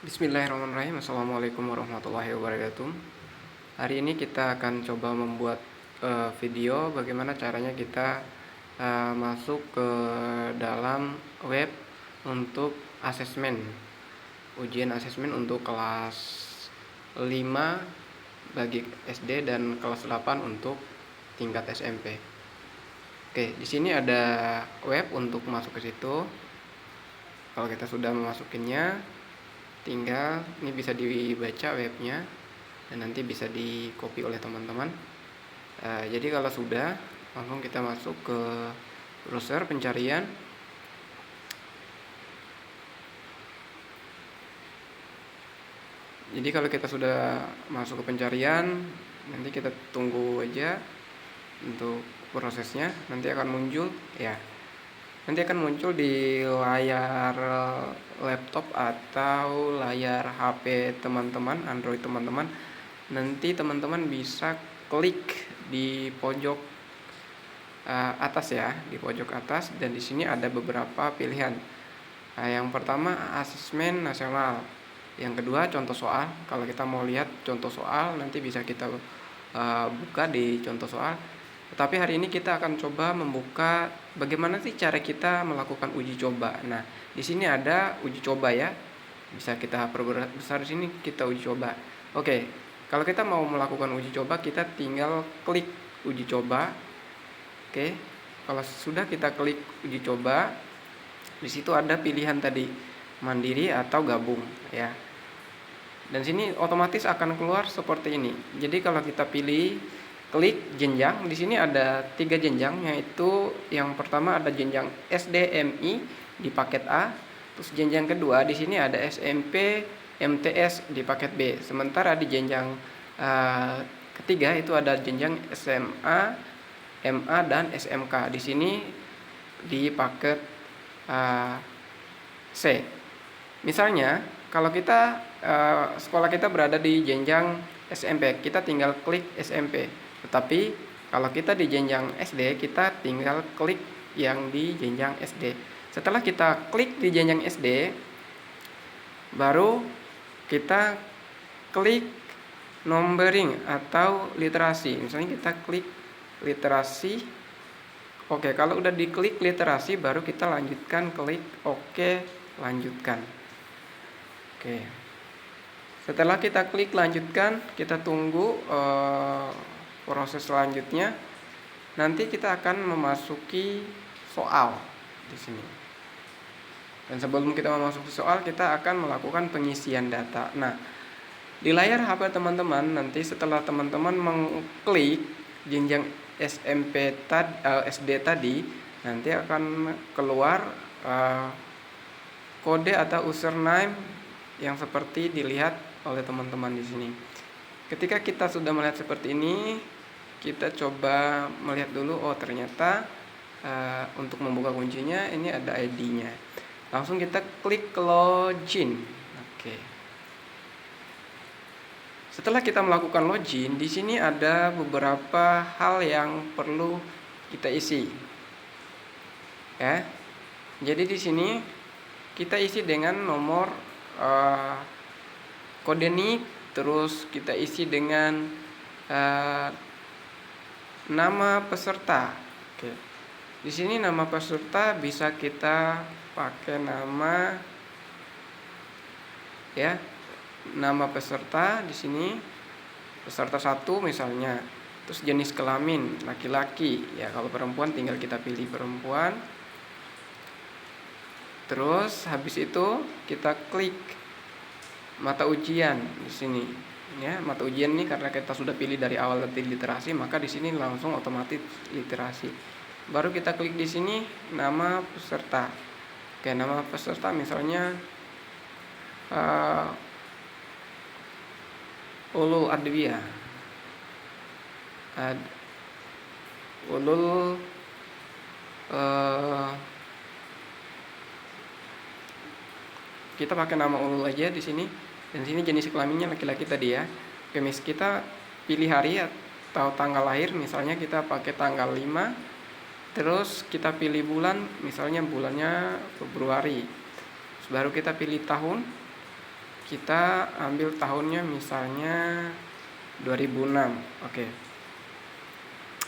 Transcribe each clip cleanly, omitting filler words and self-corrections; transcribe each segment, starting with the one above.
Bismillahirrahmanirrahim. Assalamualaikum warahmatullahi wabarakatuh. Hari ini kita akan coba membuat video bagaimana caranya kita masuk ke dalam web untuk asesmen, ujian asesmen untuk kelas 5 bagi SD dan kelas 8 untuk tingkat SMP. Oke, di sini ada web untuk masuk ke situ. Kalau kita sudah memasukinya, tinggal ini bisa dibaca webnya dan nanti bisa di copy oleh teman-teman. Jadi kalau sudah, langsung kita masuk ke browser pencarian. Jadi kalau kita sudah masuk ke pencarian, nanti kita tunggu aja untuk prosesnya, nanti akan muncul ya. Nanti akan muncul di layar laptop atau layar HP teman-teman, Android teman-teman. Nanti teman-teman bisa klik di pojok atas ya, di pojok atas, dan di sini ada beberapa pilihan. Yang pertama asesmen nasional, yang kedua contoh soal. Kalau kita mau lihat contoh soal, nanti bisa kita buka di contoh soal. Tetapi hari ini kita akan coba membuka bagaimana sih cara kita melakukan uji coba. Nah, di sini ada uji coba ya. Bisa kita perbesar di sini, kita uji coba. Oke, kalau kita mau melakukan uji coba, kita tinggal klik uji coba. Oke, kalau sudah kita klik uji coba, di situ ada pilihan tadi mandiri atau gabung ya. Dan sini otomatis akan keluar seperti ini. Jadi kalau kita pilih klik jenjang, di sini ada 3 jenjang, yaitu yang pertama ada jenjang SDMI di paket A, terus jenjang kedua di sini ada SMP MTS di paket B. Sementara di jenjang ketiga itu ada jenjang SMA, MA dan SMK. Di sini di paket C. Misalnya kalau kita sekolah kita berada di jenjang SMP, kita tinggal klik SMP. Tetapi kalau kita di jenjang SD, kita tinggal klik yang di jenjang SD. Setelah kita klik di jenjang SD, baru kita klik numbering atau literasi. Misalnya kita klik literasi. Oke, kalau udah diklik literasi, baru kita lanjutkan, klik oke, lanjutkan. Oke. Setelah kita klik lanjutkan, kita tunggu proses selanjutnya. Nanti kita akan memasuki soal di sini. Dan sebelum kita memasuki soal, kita akan melakukan pengisian data. Nah, di layar HP teman-teman, nanti setelah teman-teman mengklik jenjang SMP SD tadi, nanti akan keluar kode atau username yang seperti dilihat oleh teman-teman di sini. Ketika kita sudah melihat seperti ini, kita coba melihat dulu, oh ternyata untuk membuka kuncinya ini ada ID-nya. Langsung kita klik login. Oke. Setelah kita melakukan login, di sini ada beberapa hal yang perlu kita isi. Ya. Jadi di sini kita isi dengan nomor kode NIK. Terus kita isi dengan nama peserta. Oke. Di sini nama peserta bisa kita pakai nama ya. Nama peserta di sini peserta 1 misalnya. Terus jenis kelamin laki-laki. Ya, kalau perempuan tinggal kita pilih perempuan. Terus habis itu kita klik mata ujian di sini ya. Mata ujian ini karena kita sudah pilih dari awal literasi, maka di sini langsung otomatis literasi. Baru kita klik di sini nama peserta. Oke, nama peserta misalnya Ulul Adwiyah. Ulul kita pakai nama Ulul aja di sini. Dan sini jenis kelaminnya laki-laki tadi ya. Oke, kita pilih hari atau tanggal lahir, misalnya kita pakai tanggal 5. Terus kita pilih bulan, misalnya bulannya Februari. Terus baru kita pilih tahun kita ambil tahunnya misalnya 2006. Oke.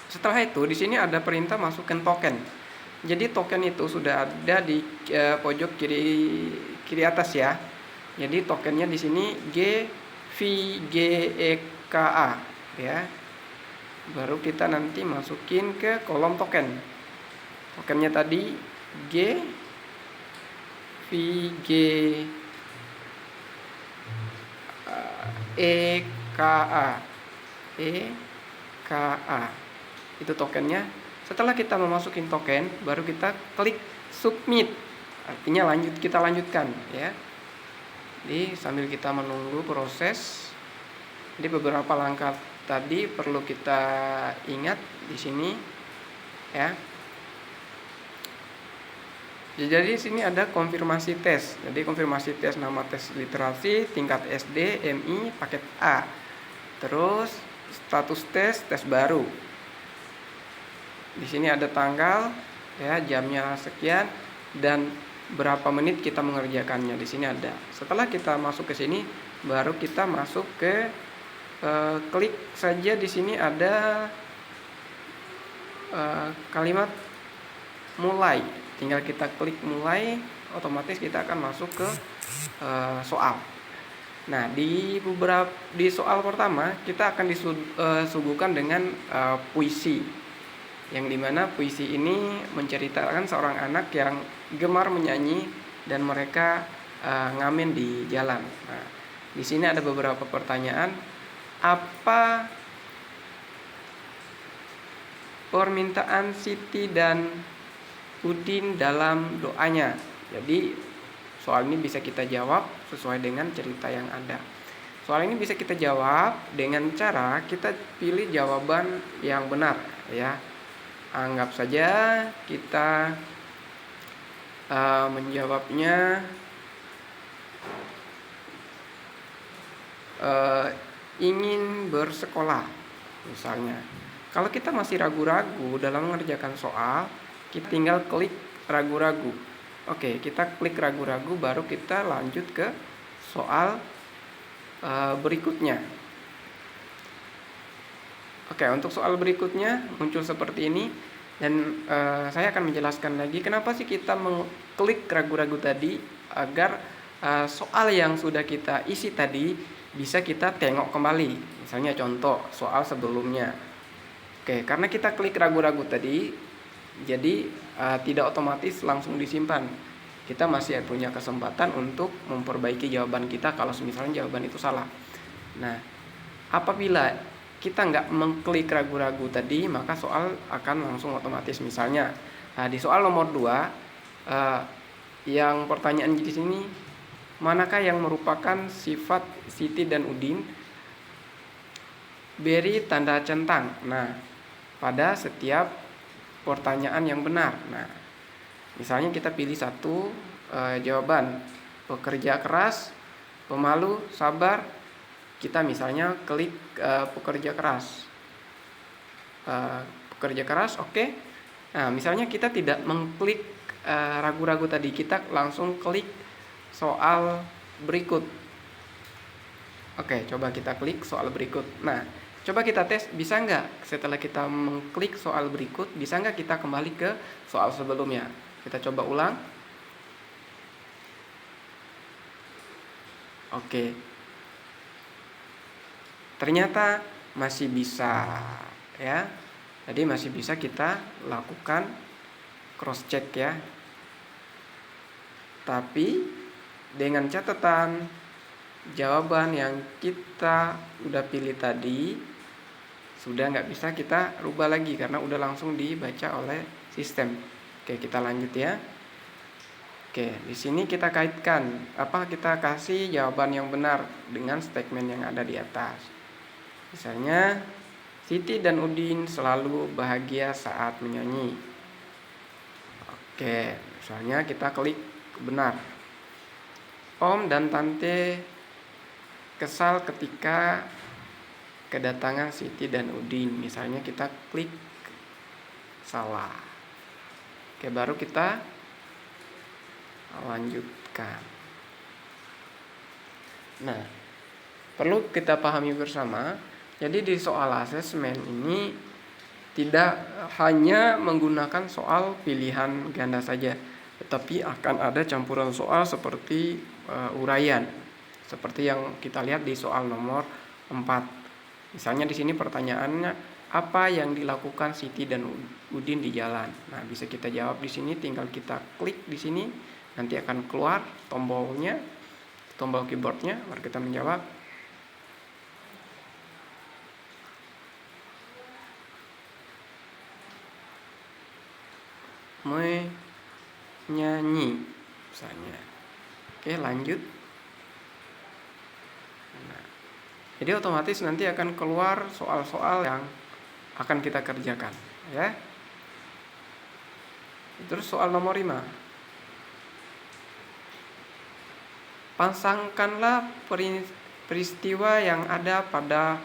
Setelah itu di sini ada perintah masukkan token. Jadi token itu sudah ada di pojok kiri atas ya. Jadi tokennya di sini GVGEKA ya. Baru kita nanti masukin ke kolom token. Tokennya tadi GVGEKA. Itu tokennya. Setelah kita memasukin token, baru kita klik submit. Artinya kita lanjutkan ya. Jadi sambil kita menunggu proses, jadi beberapa langkah tadi perlu kita ingat di sini ya. Jadi di sini ada konfirmasi tes. Jadi konfirmasi tes nama tes literasi tingkat SD MI paket A. Terus status tes baru. Di sini ada tanggal ya, jamnya sekian dan berapa menit kita mengerjakannya. Di sini ada. Setelah kita masuk ke sini, baru kita masuk ke klik saja. Di sini ada kalimat mulai. Tinggal kita klik mulai, otomatis kita akan masuk ke soal. Nah, di soal pertama kita akan disuguhkan dengan puisi. Yang dimana puisi ini menceritakan seorang anak yang gemar menyanyi dan mereka ngamen di jalan. Nah, di sini ada beberapa pertanyaan. Apa permintaan Siti dan Udin dalam doanya? Jadi soal ini bisa kita jawab sesuai dengan cerita yang ada. Soal ini bisa kita jawab dengan cara kita pilih jawaban yang benar ya. Anggap saja kita menjawabnya ingin bersekolah misalnya. Kalau kita masih ragu-ragu dalam mengerjakan soal, kita tinggal klik ragu-ragu. Oke, kita klik ragu-ragu, baru kita lanjut ke soal berikutnya. Oke, untuk soal berikutnya muncul seperti ini. Dan saya akan menjelaskan lagi kenapa sih kita mengklik ragu-ragu tadi, agar soal yang sudah kita isi tadi bisa kita tengok kembali. Misalnya contoh soal sebelumnya. Oke, karena kita klik ragu-ragu tadi, jadi tidak otomatis langsung disimpan. Kita masih punya kesempatan untuk memperbaiki jawaban kita kalau misalnya jawaban itu salah. Nah, apabila kita nggak mengklik ragu-ragu tadi, maka soal akan langsung otomatis. Misalnya di soal nomor 2, yang pertanyaan di sini, manakah yang merupakan sifat Siti dan Udin? Beri tanda centang. Nah, pada setiap pertanyaan yang benar. Nah, misalnya kita pilih satu jawaban, pekerja keras, pemalu, sabar. Kita misalnya klik pekerja keras. Pekerja keras, oke. Nah, misalnya kita tidak mengklik ragu-ragu tadi, kita langsung klik soal berikut. Oke, coba kita klik soal berikut. Nah, coba kita tes, bisa nggak setelah kita mengklik soal berikut, bisa nggak kita kembali ke soal sebelumnya. Kita coba ulang. Oke. Ternyata masih bisa ya. Jadi masih bisa kita lakukan cross check ya. Tapi dengan catatan jawaban yang kita udah pilih tadi sudah nggak bisa kita rubah lagi karena udah langsung dibaca oleh sistem. Oke, kita lanjut ya. Oke, di sini kita kaitkan kita kasih jawaban yang benar dengan statement yang ada di atas. Misalnya, Siti dan Udin selalu bahagia saat menyanyi. Oke, misalnya kita klik benar. Om dan Tante kesal ketika kedatangan Siti dan Udin. Misalnya kita klik salah. Oke, baru kita lanjutkan. Nah, perlu kita pahami bersama, jadi di soal asesmen ini tidak hanya menggunakan soal pilihan ganda saja, tetapi akan ada campuran soal seperti uraian, seperti yang kita lihat di soal nomor 4. Misalnya di sini pertanyaannya, apa yang dilakukan Siti dan Udin di jalan? Nah, bisa kita jawab di sini, tinggal kita klik di sini, nanti akan keluar tombolnya, tombol keyboardnya, baru kita menjawab. Menyanyi misalnya. Oke, lanjut. Nah, jadi otomatis nanti akan keluar soal-soal yang akan kita kerjakan, ya. Terus soal nomor 5. Pasangkanlah peristiwa yang ada pada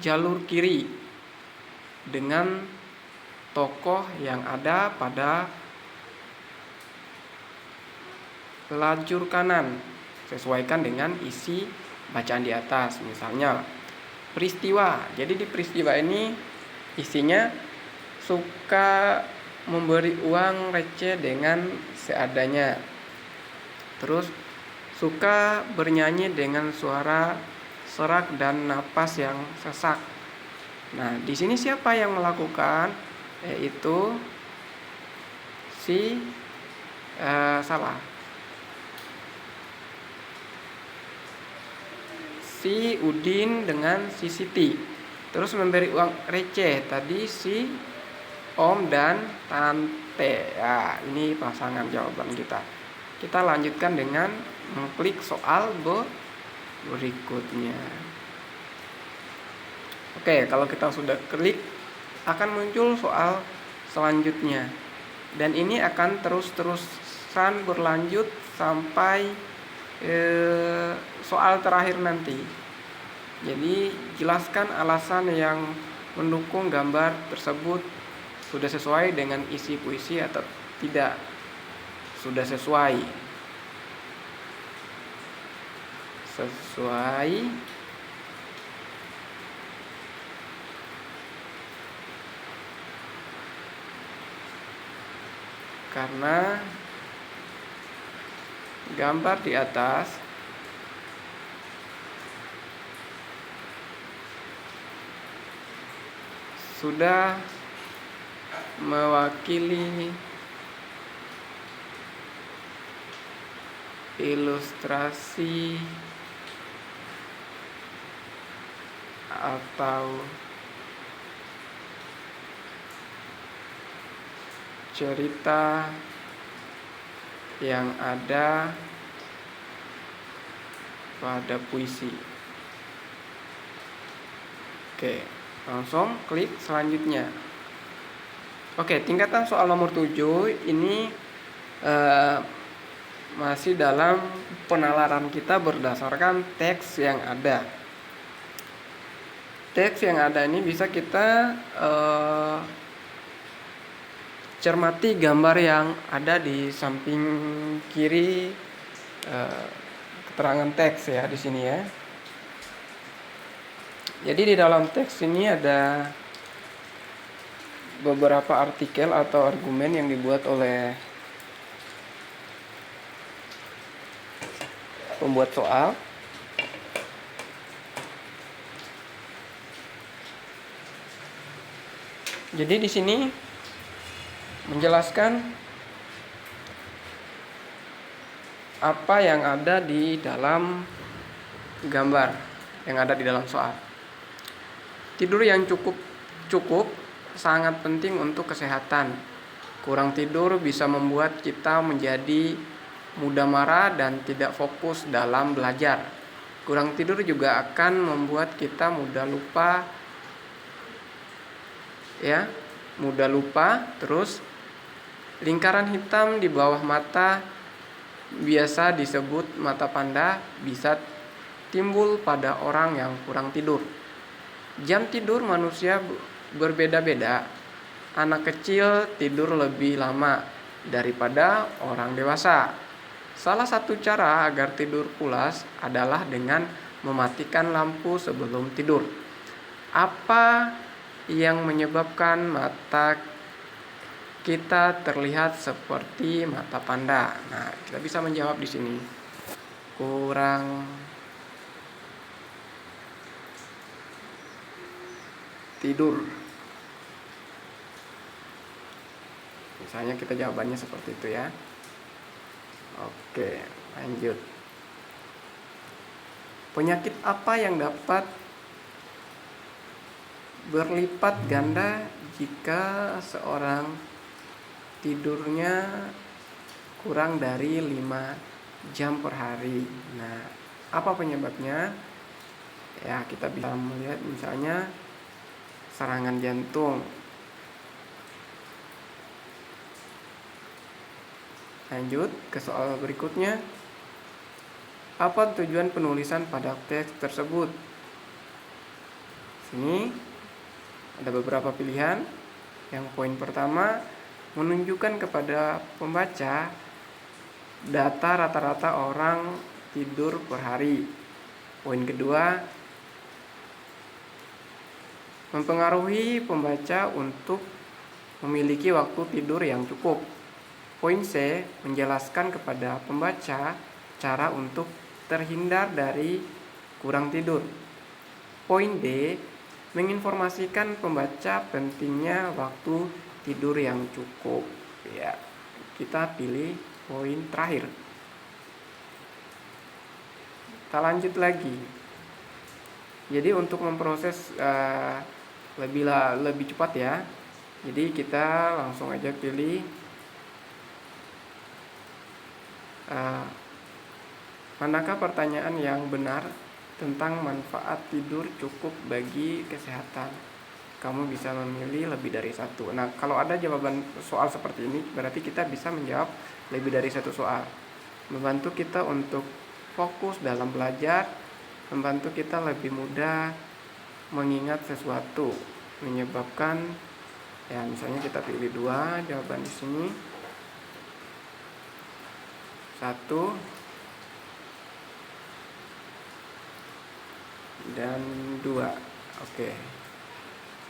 jalur kiri dengan tokoh yang ada pada lajur kanan. Sesuaikan dengan isi bacaan di atas. Misalnya peristiwa. Jadi di peristiwa ini isinya suka memberi uang receh dengan seadanya. Terus suka bernyanyi dengan suara serak dan napas yang sesak. Nah, di sini siapa yang melakukan? Yaitu si Udin dengan si Siti. Terus memberi uang receh tadi si Om dan Tante. Ya, ini pasangan jawaban kita. Kita lanjutkan dengan mengklik soal berikutnya. Oke, kalau kita sudah klik, akan muncul soal selanjutnya. Dan ini akan terus-terusan berlanjut sampai soal terakhir nanti. Jadi jelaskan alasan yang mendukung gambar tersebut sudah sesuai dengan isi puisi atau tidak. Sudah sesuai karena gambar di atas sudah mewakili ilustrasi atau cerita yang ada pada puisi. Oke, langsung klik selanjutnya. Oke, tingkatan soal nomor 7 ini masih dalam penalaran kita berdasarkan teks yang ada. Teks yang ada ini bisa kita cermati gambar yang ada di samping kiri keterangan teks ya di sini ya. Jadi di dalam teks ini ada beberapa artikel atau argumen yang dibuat oleh pembuat soal. Jadi di sini menjelaskan apa yang ada di dalam gambar yang ada di dalam soal. Tidur yang cukup sangat penting untuk kesehatan. Kurang tidur bisa membuat kita menjadi mudah marah dan tidak fokus dalam belajar. Kurang tidur juga akan membuat kita mudah lupa. Terus lingkaran hitam di bawah mata biasa disebut mata panda bisa timbul pada orang yang kurang tidur. Jam tidur manusia berbeda-beda. Anak kecil tidur lebih lama daripada orang dewasa. Salah satu cara agar tidur pulas adalah dengan mematikan lampu sebelum tidur. Apa yang menyebabkan mata kita terlihat seperti mata panda? Nah, kita bisa menjawab di sini. Kurang tidur. Misalnya kita jawabannya seperti itu ya. Oke, lanjut. Penyakit apa yang dapat berlipat ganda jika seorang tidurnya kurang dari 5 jam per hari? Nah, apa penyebabnya? Ya, kita bisa melihat misalnya serangan jantung. Lanjut ke soal berikutnya. Apa tujuan penulisan pada teks tersebut? Sini ada beberapa pilihan. Yang poin pertama, menunjukkan kepada pembaca data rata-rata orang tidur per hari. Poin kedua, mempengaruhi pembaca untuk memiliki waktu tidur yang cukup. Poin C, menjelaskan kepada pembaca cara untuk terhindar dari kurang tidur. Poin D, menginformasikan pembaca pentingnya waktu tidur yang cukup. Ya, kita pilih poin terakhir. Kita lanjut lagi. Jadi untuk memproses lebih cepat ya. Jadi kita langsung aja pilih manakah pertanyaan yang benar tentang manfaat tidur cukup bagi kesehatan. Kamu bisa memilih lebih dari satu. Nah, kalau ada jawaban soal seperti ini, berarti kita bisa menjawab lebih dari satu soal. Membantu kita untuk fokus dalam belajar, membantu kita lebih mudah mengingat sesuatu, menyebabkan ya misalnya kita pilih 2 jawaban di sini. 1 dan 2. Oke.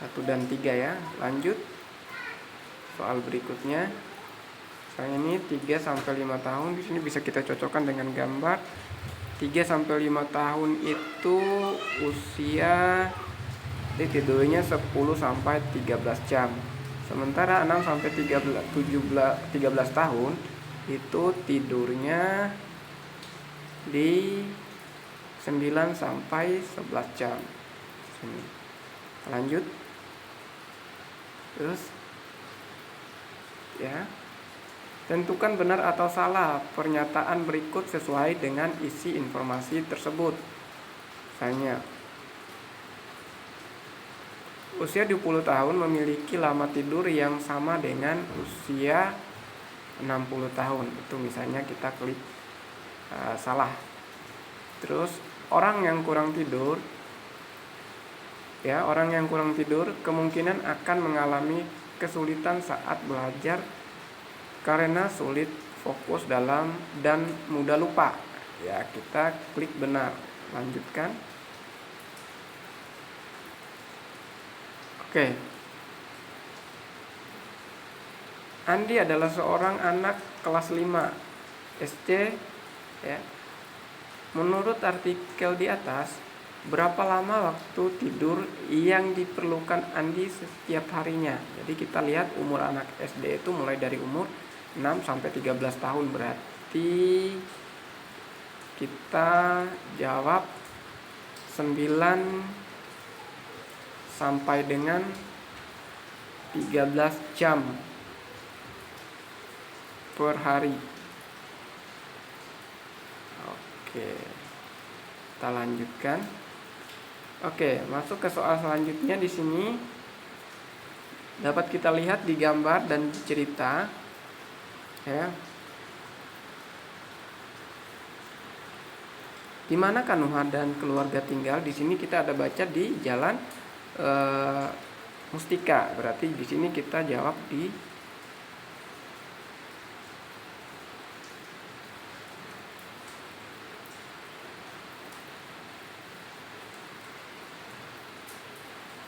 1 dan 3 ya. Lanjut. Soal berikutnya. Misalnya ini 3 sampai 5 tahun, di sini bisa kita cocokkan dengan gambar. 3 sampai 5 tahun itu usia tidurnya 10 sampai 13 jam. Sementara 6 sampai 13 tahun itu tidurnya di 9 sampai 11 jam. Sini. Lanjut. Terus ya. Tentukan benar atau salah pernyataan berikut sesuai dengan isi informasi tersebut. Misalnya, usia 20 tahun memiliki lama tidur yang sama dengan usia 60 tahun. Itu misalnya kita klik salah. Terus orang yang kurang tidur kemungkinan akan mengalami kesulitan saat belajar karena sulit fokus dan mudah lupa. Ya, kita klik benar. Lanjutkan. Oke. Andi adalah seorang anak kelas 5 SD ya. Menurut artikel di atas, berapa lama waktu tidur yang diperlukan Andi setiap harinya? Jadi kita lihat umur anak SD itu mulai dari umur 6 sampai 13 tahun, berarti kita jawab 9 sampai dengan 13 jam per hari. Oke, kita lanjutkan. Oke, masuk ke soal selanjutnya. Di sini dapat kita lihat di gambar dan cerita ya. Di mana Kanuha dan keluarga tinggal? Di sini kita ada baca di Jalan Mustika. Berarti di sini kita jawab di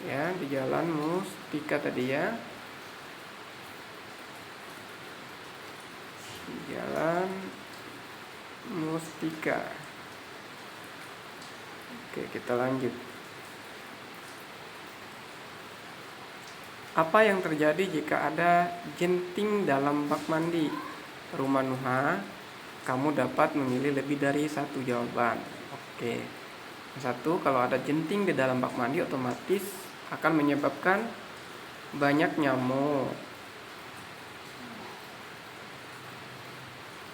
ya, di Jalan Mustika tadi ya. Jalan Mustika. Oke, kita lanjut. Apa yang terjadi jika ada jenting dalam bak mandi rumah Nuha? Kamu dapat memilih lebih dari satu jawaban. Oke. Satu, kalau ada jenting di dalam bak mandi otomatis akan menyebabkan banyak nyamuk.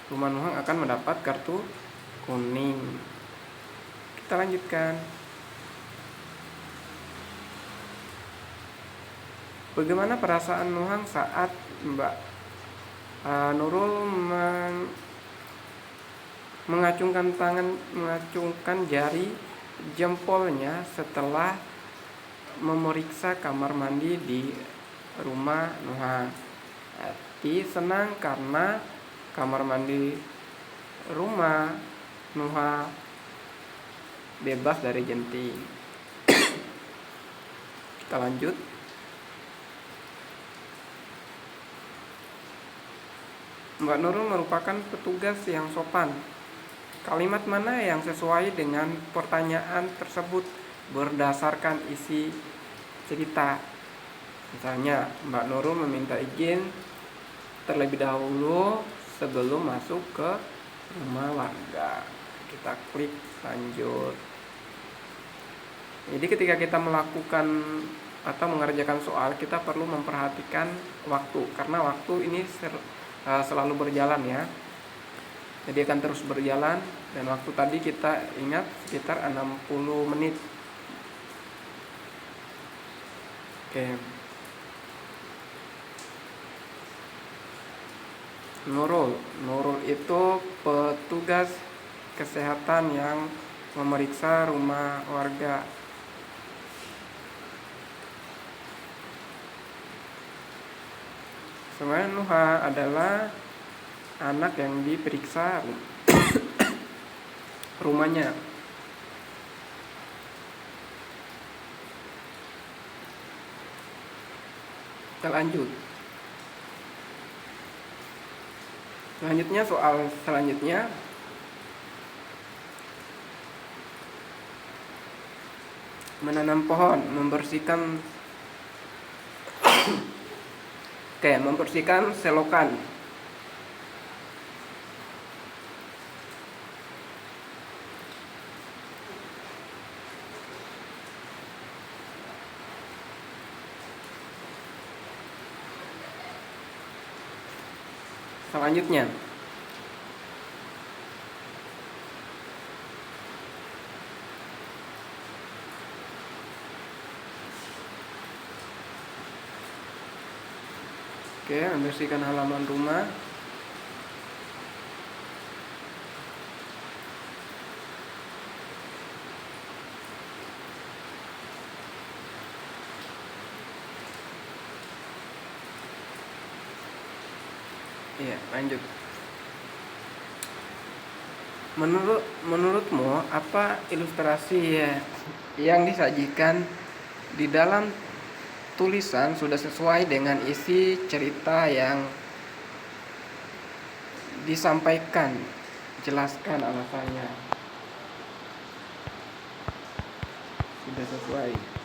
Rumah Nuha akan mendapat kartu kuning. Kita lanjutkan. Bagaimana perasaan Nuhang saat Mbak Nurul mengacungkan jari jempolnya setelah memeriksa kamar mandi di rumah Nuha? Hati senang karena kamar mandi rumah Nuha bebas dari jenting. Kita lanjut. Mbak Nurul merupakan petugas yang sopan. Kalimat mana yang sesuai dengan pertanyaan tersebut berdasarkan isi cerita? Misalnya, Mbak Nurul meminta izin terlebih dahulu sebelum masuk ke rumah warga. Kita klik lanjut. Jadi ketika kita melakukan atau mengerjakan soal, kita perlu memperhatikan waktu, karena waktu ini selalu berjalan ya. Jadi akan terus berjalan, dan waktu tadi kita ingat sekitar 60 menit. Oke. Nurul itu petugas kesehatan yang memeriksa rumah warga. Sebenarnya Nuha adalah anak yang diperiksa rumahnya. Kita lanjut. Selanjutnya, soal selanjutnya, menanam pohon, membersihkan selokan. Selanjutnya, membersihkan halaman rumah. Iya, lanjut. Menurutmu apa ilustrasi yang disajikan di dalam tulisan sudah sesuai dengan isi cerita yang disampaikan? Jelaskan alasannya. Sudah sesuai.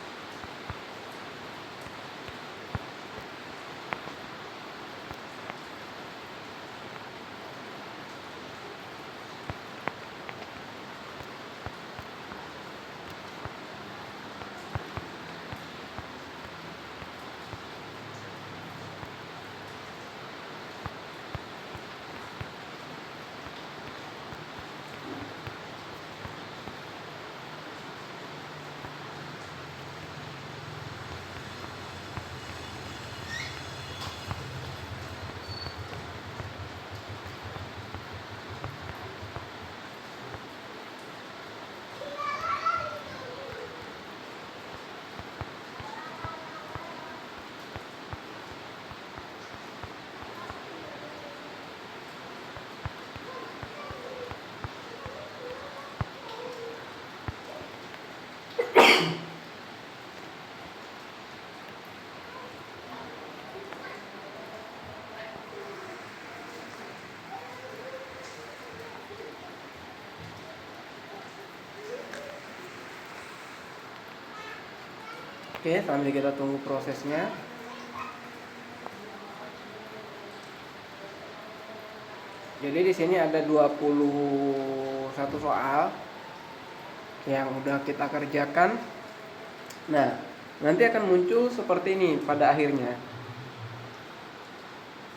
Oke, sambil kita tunggu prosesnya. Jadi di sini ada 21 soal yang udah kita kerjakan. Nah, nanti akan muncul seperti ini pada akhirnya.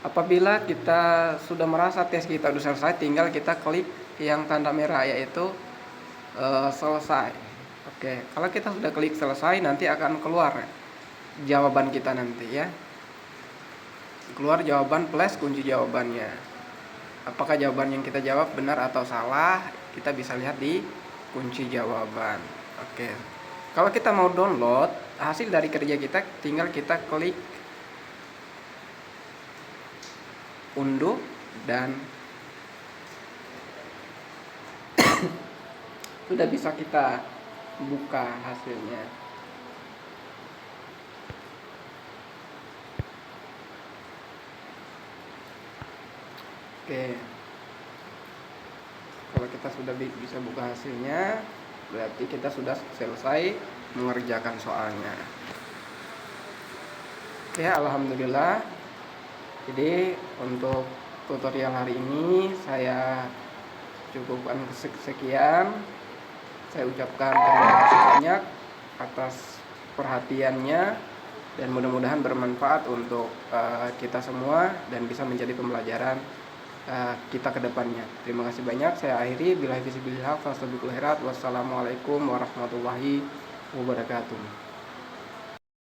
Apabila kita sudah merasa tes kita sudah selesai, tinggal kita klik yang tanda merah, yaitu selesai. Oke, kalau kita sudah klik selesai, nanti akan keluar jawaban kita nanti ya. Keluar jawaban plus kunci jawabannya. Apakah jawaban yang kita jawab benar atau salah, kita bisa lihat di kunci jawaban. Oke. Kalau kita mau download hasil dari kerja kita, tinggal kita klik unduh dan sudah bisa kita buka hasilnya. Oke, kalau kita sudah bisa buka hasilnya, berarti kita sudah selesai mengerjakan soalnya. Oke, alhamdulillah. Jadi untuk tutorial hari ini saya cukupkan sekian. Saya ucapkan terima kasih banyak atas perhatiannya, dan mudah-mudahan bermanfaat untuk kita semua dan bisa menjadi pembelajaran kita ke depannya. Terima kasih banyak. Saya akhiri, billahi fisabilillah, fastabiqul khairat. Wassalamualaikum warahmatullahi wabarakatuh.